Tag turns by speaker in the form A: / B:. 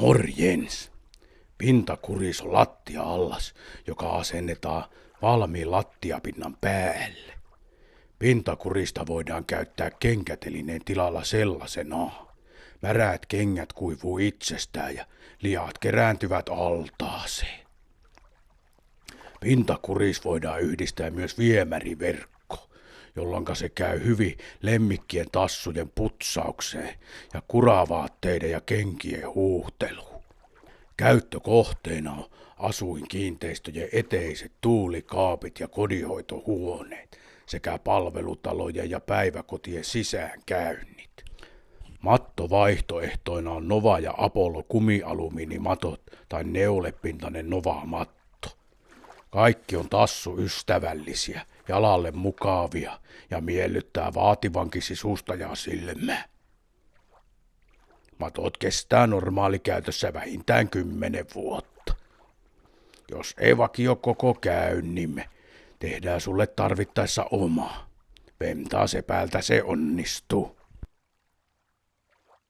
A: Morjens. Pintakuris on lattia-allas, joka asennetaan valmiin lattiapinnan päälle. Pintakurista voidaan käyttää kenkätelineen tilalla sellaisenaan. Märäät kengät kuivuu itsestään ja liat kerääntyvät altaaseen. Pintakuris voidaan yhdistää myös viemäriverkko, jolloin se käy hyvin lemmikkien tassujen putsaukseen ja kuravaatteiden ja kenkien huuhteluun. Käyttökohteena on asuinkiinteistöjen eteiset tuulikaapit ja kodinhoitohuoneet sekä palvelutalojen ja päiväkotien sisäänkäynnit. Mattovaihtoehtoina on Nova ja Apollo kumialumiinimatot tai neulepintainen Nova-matto. Kaikki on tassuystävällisiä, jalalle mukavia ja miellyttää vaativankin sisustajaa silmää. Matot kestää normaalikäytössä vähintään 10 vuotta. Jos ei vakio koko käy, niin me tehdään sulle tarvittaessa omaa. Vemtaa sepältä se onnistuu.